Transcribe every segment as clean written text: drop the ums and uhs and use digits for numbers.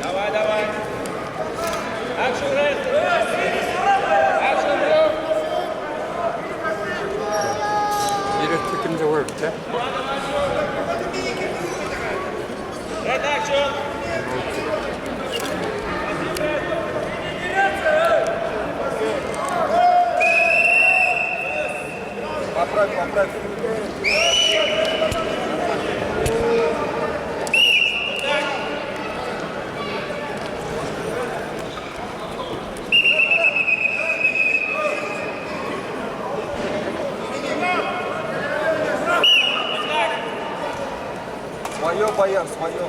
Давай, давай. Action, Red. Action, Blue. You just took him to work, okay? Red action. Поправь, поправь. Свое, Бояр, свое.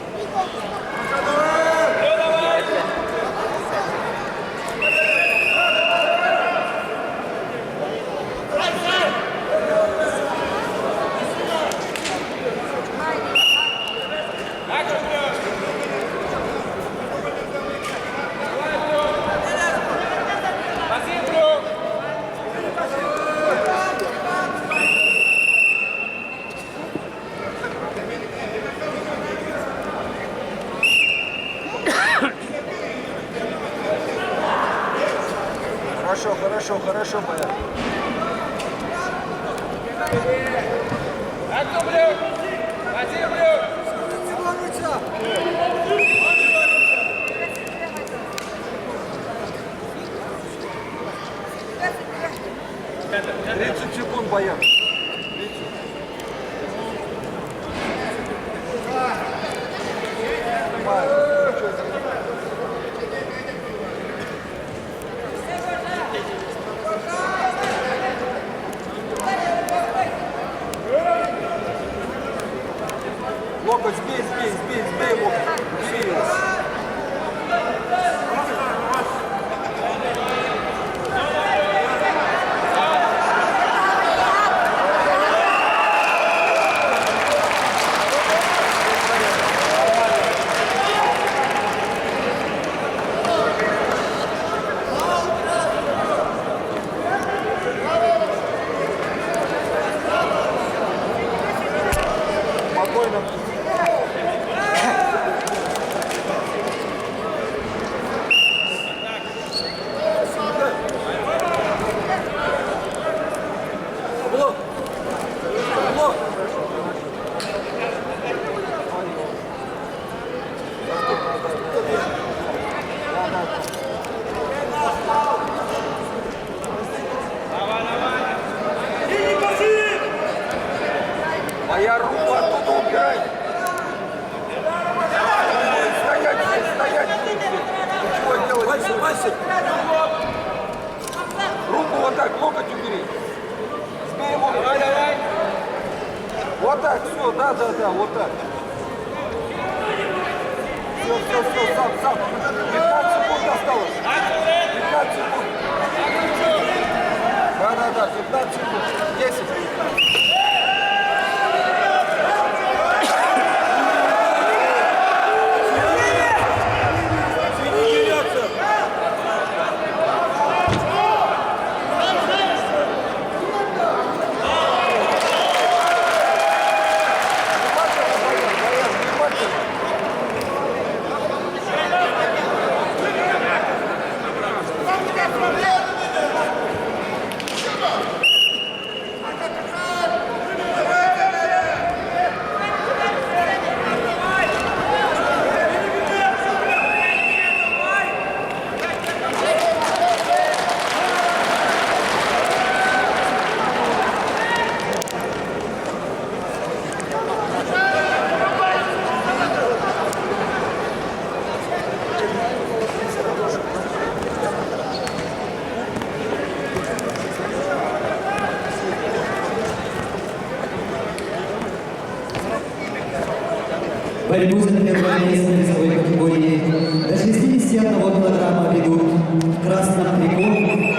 Хорошо, хорошо, хорошо, Бояр. Action, Blue. Один, Blue. Тридцать секунд, Бояр. Локоть, сбей, сбей, сбей, сбей локоть. Сбей его. Спокойно. Блок. Блок. Моя рука оттуда убирай. Стоять здесь, стоять здесь. Ничего делать не будешь. Руку вот так, локоть убери. Сбей его. Давай, давай. Вот так, все, да, да, да, вот так. Все, сам, сам. 15 секунд осталось. 15 секунд. Да, да, да, 15 секунд. 10. Борьбу за первое место в весовой категории до 61 килограмма ведут в красном трико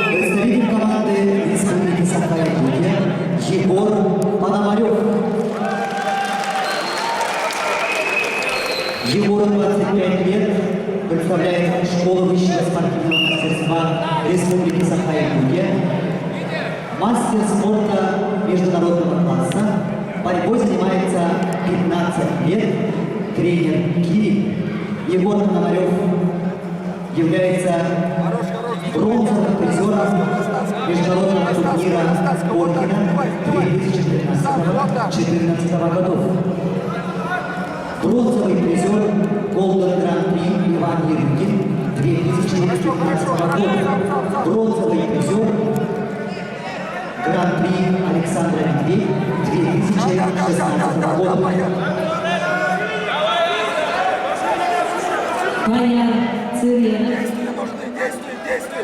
представитель команды Республики Саха-Якутия Егор Пономарев. Егору 25 лет, представляет школу высшего спортивного мастерства Республики Саха-Якутия, мастер спорта международного класса. Борьбой занимается 15 лет тренер Киев. Егор Пономарев является бронзовым призером международного турнира Боркина 2013-2014 годов. Бронзовый призер Golden Гран-при Иван Ерюкин 2015 года. Бронзовый призер Гран-при Александра Медведь 2016 года. Бояр Циренов,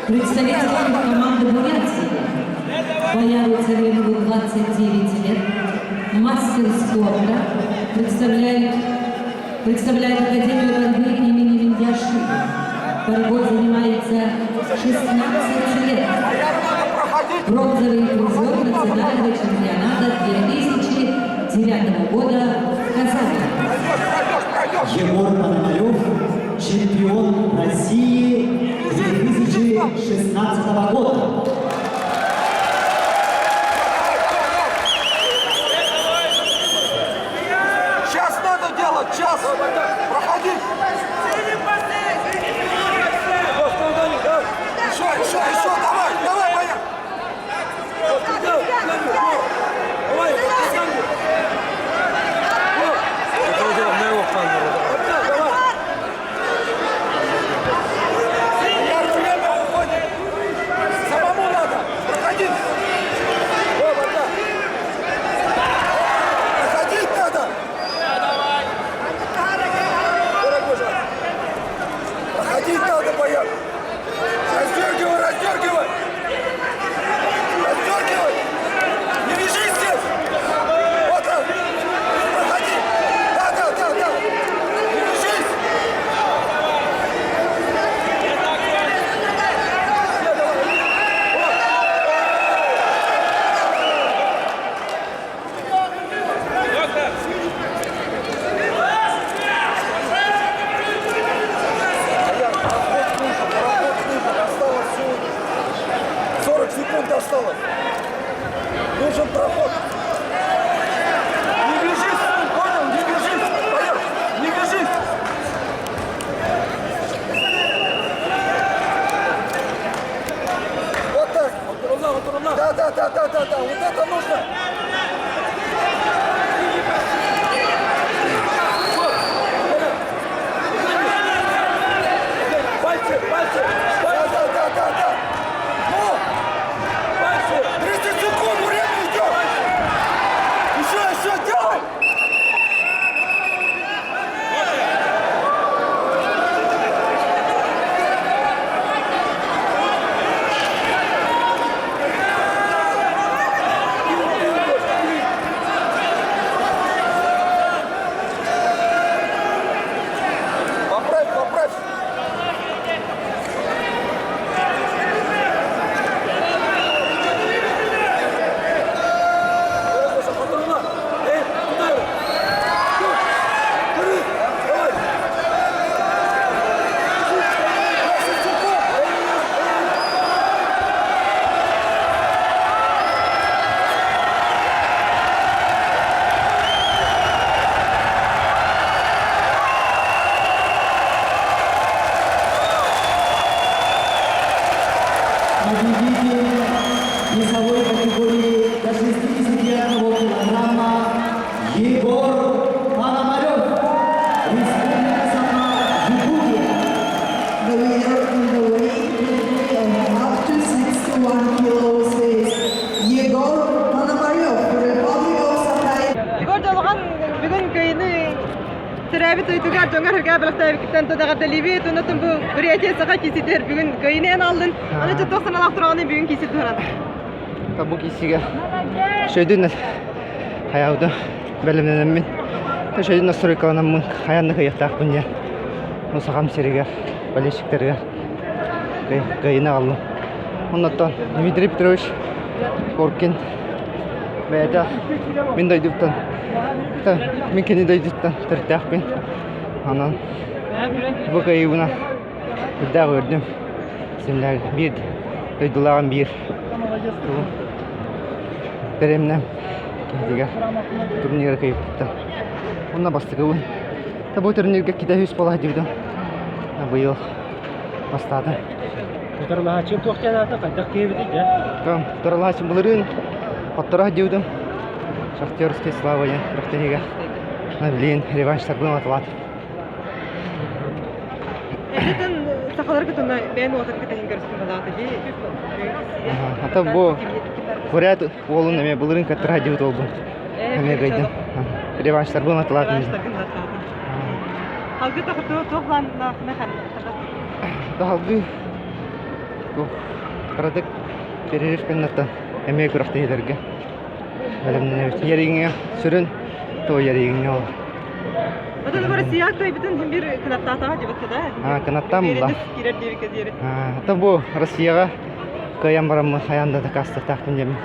представитель команды Бурятии. Бояру Циренову 29 лет, мастер спорта, представляет Академию борьбы имени Виндяшвили. Борьбой занимается 16 лет. Бронзовый призер национального чемпионата 2009 года в Казани. Егор Пономарев, чемпион России 2016 года. Сейчас надо делать, сейчас! Проходи! Еще, давай, Бояр! Самому надо! Проходи! Проходить надо! Проходить надо, Бояр! Раздергивай! Раздергивай! Не вяжись здесь! Вот так! Проходи! Да! Не вяжись! Доктор! 40 секунд осталось. Нужен проход. Не бежись, понял? Не бежись. Бояр, не бежись. Вот так. Да. Вот это нужно. Пальцы. Да. Ну! 30 секунд, время идет! Еще, делай! Поправь! Победитель весовой категории до 61 килограмма Егор Пономарев, Республика Саха-Якутия. The winner in the weight category of up to 61 kilos is Yegor Ponomarev, Republic of Sakha. Igor Jolgan бүгін көйіні тірәбі тойтуғар жоңар хүға біліқтәбі кіттен тодағады Ливет, ұнытын бұл Бурятия сақа кесетер бүгін көйінен алдын. Аны жүт 96 тұрағаны бүгін кесет тұрады. Бұл кесеге шөйдің аяуды бәлімненіммен. Шөйдің сұрайқаланамын аяны қияқтақ бұнде. Осы қам сереге, болельщиктерге көйіні алды. Оннаттан Дмитрий Петрович Боркин бәді мен дайдыптан. Мен кені дайдыптан түрттәқпен. Анан бұл көйіуіна үдді көрдім. Сендер бір дайдылаған бір. Беремнем кедиге турнир кайыпты. Онна бастыгы. Та бу турнирге киде хүс бола дивди. Быйыл бастады. Тарлахачым тоқтянаты қайдақ кейбіді де. Там тарлахачым бұлырын аттыра дивди. Шахтерский слава я рахтеге. Блин, реванштар бұл атылады. Эден сақалар күтіні бәйін отыр күтін көрсін қалады де. Ата бу Бурят олын эме бұлырын каттыра дивди олды. Эме гайды. Реванштар бұл атылады. Алғы тақырты тоқланына қынаған. Далгы Радык перерыв кеннатта эме күрәхтә едәргә. Әлемнән ярыгыңа сүрен то ярыгыңа ал. Одан бары сияк той битен бер кнаттата дип атты. Канаттам да. Кирер дип кедер. Ата бу Россияга каян барам хаянда да каста тахтын дем.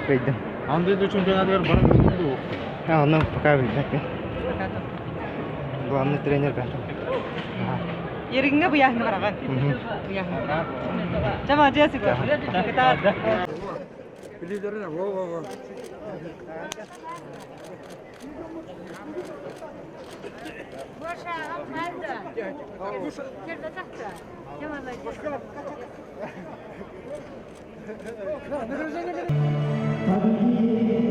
Кайдым. Андай да чемпионаттар бар болды. Аны пока билбәк. Главный тренер бар. Еригиңе бу яхны караган. Бу яхны. Жама Джессика. Ката. Лидерина, во. Tabii ki